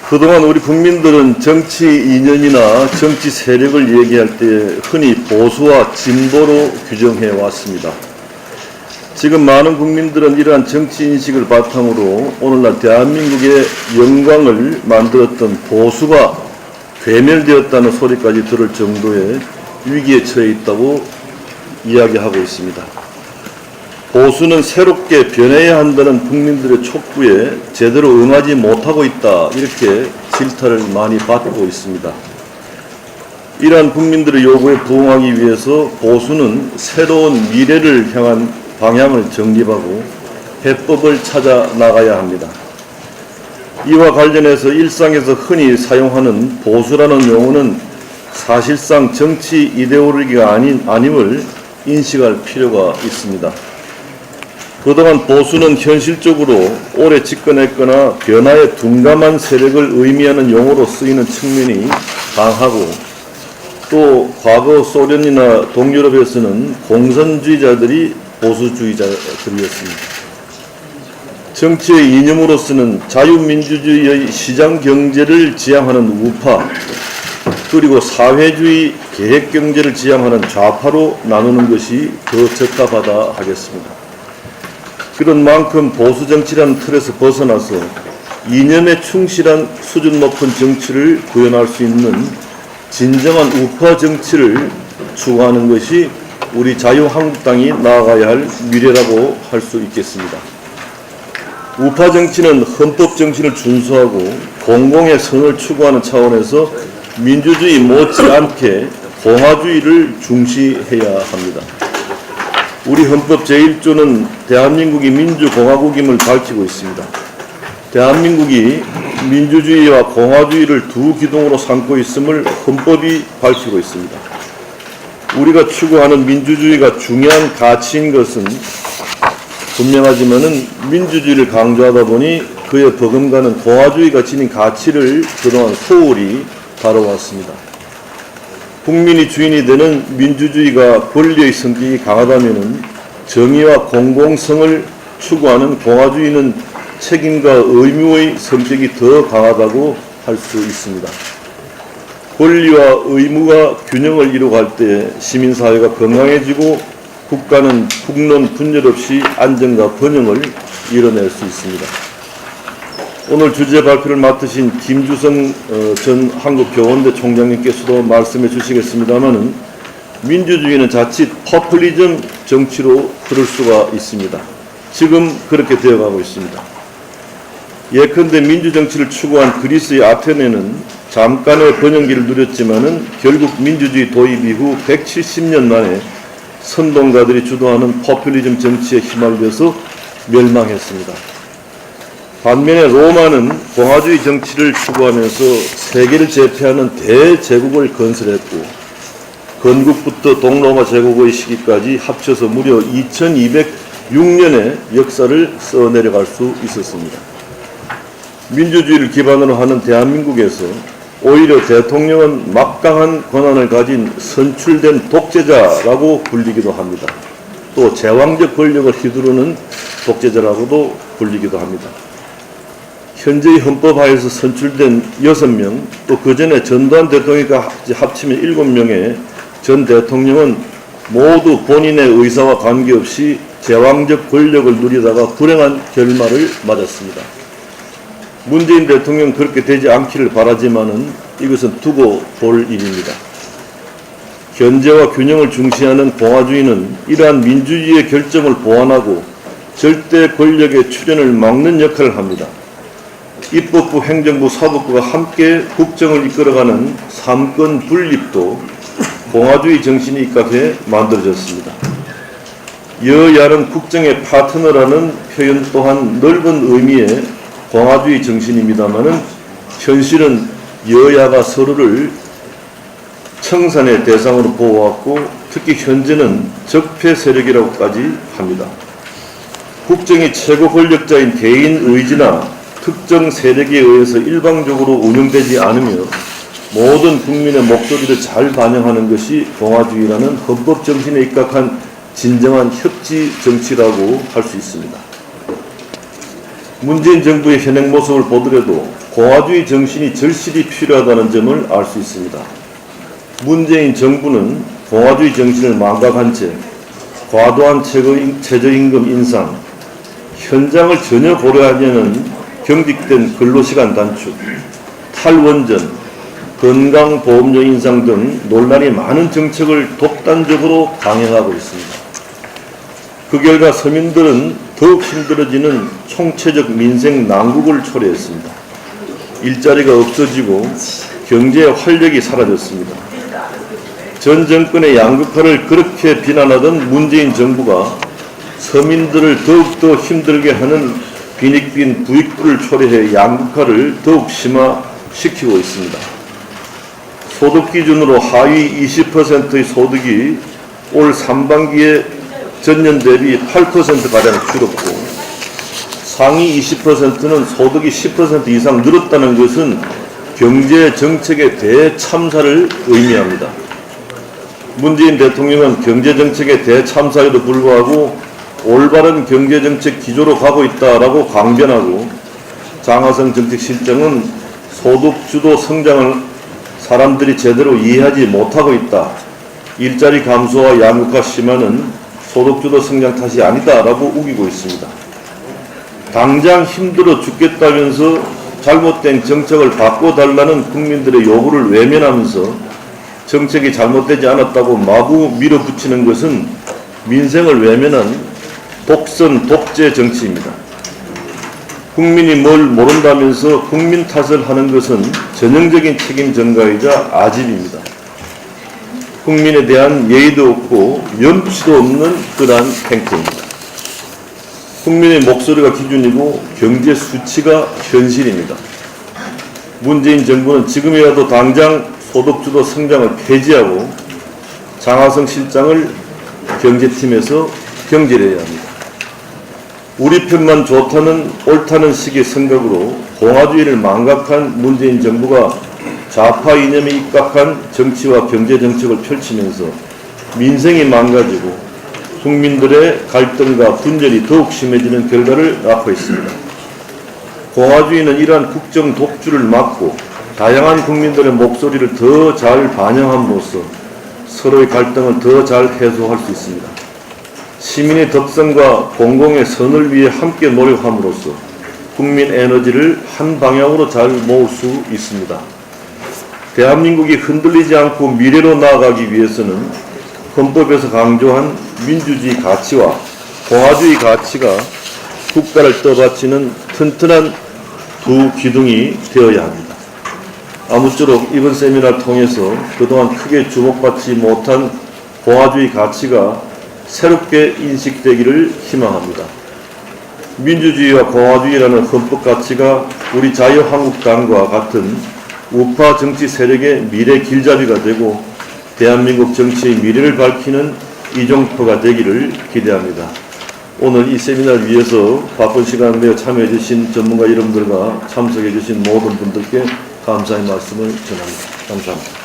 그동안 우리 국민들은 정치 이념이나 정치 세력을 얘기할 때 흔히 보수와 진보로 규정해 왔습니다. 지금 많은 국민들은 이러한 정치 인식을 바탕으로 오늘날 대한민국의 영광을 만들었던 보수가 괴멸되었다는 소리까지 들을 정도의 위기에 처해 있다고 이야기하고 있습니다. 보수는 새롭게 변해야 한다는 국민들의 촉구에 제대로 응하지 못하고 있다, 이렇게 질타를 많이 받고 있습니다. 이러한 국민들의 요구에 부응하기 위해서 보수는 새로운 미래를 향한 방향을 정립하고 해법을 찾아 나가야 합니다. 이와 관련해서 일상에서 흔히 사용하는 보수라는 용어는 사실상 정치 이데올로기가 아님을 인식할 필요가 있습니다. 그동안 보수는 현실적으로 오래 집권했거나 변화에 둔감한 세력을 의미하는 용어로 쓰이는 측면이 강하고, 또 과거 소련이나 동유럽에서는 공산주의자들이 보수주의자들이었습니다. 정치의 이념으로서는 자유민주주의의 시장경제를 지향하는 우파, 그리고 사회주의 계획경제를 지향하는 좌파로 나누는 것이 더 적합하다 하겠습니다. 그런 만큼 보수정치라는 틀에서 벗어나서 이념에 충실한 수준 높은 정치를 구현할 수 있는 진정한 우파 정치를 추구하는 것이 우리 자유한국당이 나아가야 할 미래라고 할 수 있겠습니다. 우파 정치는 헌법 정신을 준수하고 공공의 선을 추구하는 차원에서 민주주의 못지않게 공화주의를 중시해야 합니다. 우리 헌법 제1조는 대한민국이 민주공화국임을 밝히고 있습니다. 대한민국이 민주주의와 공화주의를 두 기둥으로 삼고 있음을 헌법이 밝히고 있습니다. 우리가 추구하는 민주주의가 중요한 가치인 것은 분명하지만은 민주주의를 강조하다 보니 그에 버금가는 공화주의가 지닌 가치를 그동안 소홀히 다뤄왔습니다. 국민이 주인이 되는 민주주의가 권리의 성격이 강하다면 정의와 공공성을 추구하는 공화주의는 책임과 의무의 성격이 더 강하다고 할 수 있습니다. 권리와 의무가 균형을 이루어갈 때 시민사회가 건강해지고 국가는 국론 분열 없이 안정과 번영을 이뤄낼 수 있습니다. 오늘 주제 발표를 맡으신 김주성 전 한국교원대 총장님께서도 말씀해 주시겠습니다마는 민주주의는 자칫 포퓰리즘 정치로 흐를 수가 있습니다. 지금 그렇게 되어가고 있습니다. 예컨대 민주정치를 추구한 그리스의 아테네는 잠깐의 번영기를 누렸지만은 결국 민주주의 도입 이후 170년 만에 선동가들이 주도하는 포퓰리즘 정치에 휘말려서 멸망했습니다. 반면에 로마는 공화주의 정치를 추구하면서 세계를 제패하는 대제국을 건설했고, 건국부터 동로마 제국의 시기까지 합쳐서 무려 2206년의 역사를 써내려갈 수 있었습니다. 민주주의를 기반으로 하는 대한민국에서 오히려 대통령은 막강한 권한을 가진 선출된 독재자라고 불리기도 합니다. 또 제왕적 권력을 휘두르는 독재자라고도 불리기도 합니다. 현재의 헌법하에서 선출된 6명, 또 그 전에 전두환 대통령까지 합치면 7명의 전 대통령은 모두 본인의 의사와 관계없이 제왕적 권력을 누리다가 불행한 결말을 맞았습니다. 문재인 대통령 그렇게 되지 않기를 바라지만은 이것은 두고 볼 일입니다. 견제와 균형을 중시하는 공화주의는 이러한 민주주의의 결정을 보완하고 절대 권력의 출현을 막는 역할을 합니다. 입법부, 행정부, 사법부가 함께 국정을 이끌어가는 삼권 분립도 공화주의 정신이 입각해 만들어졌습니다. 여야는 국정의 파트너라는 표현 또한 넓은 의미의 공화주의 정신입니다마는 현실은 여야가 서로를 청산의 대상으로 보아왔고, 특히 현재는 적폐 세력이라고까지 합니다. 국정이 최고 권력자인 개인 의지나 특정 세력에 의해서 일방적으로 운영되지 않으며 모든 국민의 목소리를 잘 반영하는 것이 공화주의라는 헌법 정신에 입각한 진정한 협치 정치라고 할 수 있습니다. 문재인 정부의 현행 모습을 보더라도 공화주의 정신이 절실히 필요하다는 점을 알 수 있습니다. 문재인 정부는 공화주의 정신을 망각한 채 과도한 최저임금 인상, 현장을 전혀 고려하지 않은 경직된 근로시간 단축, 탈원전, 건강보험료 인상 등 논란이 많은 정책을 독단적으로 강행하고 있습니다. 그 결과 서민들은 더욱 힘들어지는 총체적 민생 난국을 초래했습니다. 일자리가 없어지고 경제의 활력이 사라졌습니다. 전 정권의 양극화를 그렇게 비난하던 문재인 정부가 서민들을 더욱더 힘들게 하는 빈익빈 부익부를 초래해 양극화를 더욱 심화시키고 있습니다. 소득 기준으로 하위 20%의 소득이 올 상반기에 전년 대비 8%가량 줄었고 상위 20%는 소득이 10% 이상 늘었다는 것은 경제 정책의 대참사를 의미합니다. 문재인 대통령은 경제 정책의 대참사에도 불구하고 올바른 경제 정책 기조로 가고 있다라고 강변하고, 장하성 정책실장은 소득주도 성장을 사람들이 제대로 이해하지 못하고 있다. 일자리 감소와 양극화 심화는 소득주도 성장 탓이 아니다라고 우기고 있습니다. 당장 힘들어 죽겠다면서 잘못된 정책을 바꿔달라는 국민들의 요구를 외면하면서 정책이 잘못되지 않았다고 마구 밀어붙이는 것은 민생을 외면한 독선 독재 정치입니다. 국민이 뭘 모른다면서 국민 탓을 하는 것은 전형적인 책임 전가이자 아집입니다. 국민에 대한 예의도 없고 염치도 없는 그러한 행태입니다. 국민의 목소리가 기준이고 경제 수치가 현실입니다. 문재인 정부는 지금이라도 당장 소득주도 성장을 폐지하고 장하성 실장을 경제팀에서 경질해야 합니다. 우리 편만 좋다는 옳다는 식의 생각으로 공화주의를 망각한 문재인 정부가 좌파 이념에 입각한 정치와 경제 정책을 펼치면서 민생이 망가지고 국민들의 갈등과 분열이 더욱 심해지는 결과를 낳고 있습니다. 공화주의는 이러한 국정 독주를 막고 다양한 국민들의 목소리를 더 잘 반영함으로써 서로의 갈등을 더 잘 해소할 수 있습니다. 시민의 덕성과 공공의 선을 위해 함께 노력함으로써 국민 에너지를 한 방향으로 잘 모을 수 있습니다. 대한민국이 흔들리지 않고 미래로 나아가기 위해서는 헌법에서 강조한 민주주의 가치와 공화주의 가치가 국가를 떠받치는 튼튼한 두 기둥이 되어야 합니다. 아무쪼록 이번 세미나를 통해서 그동안 크게 주목받지 못한 공화주의 가치가 새롭게 인식되기를 희망합니다. 민주주의와 공화주의라는 헌법 가치가 우리 자유한국당과 같은 우파 정치 세력의 미래 길잡이가 되고 대한민국 정치의 미래를 밝히는 이종표가 되기를 기대합니다. 오늘 이 세미나를 위해서 바쁜 시간 내에 참여해 주신 전문가 여러분들과 참석해 주신 모든 분들께 감사의 말씀을 전합니다. 감사합니다.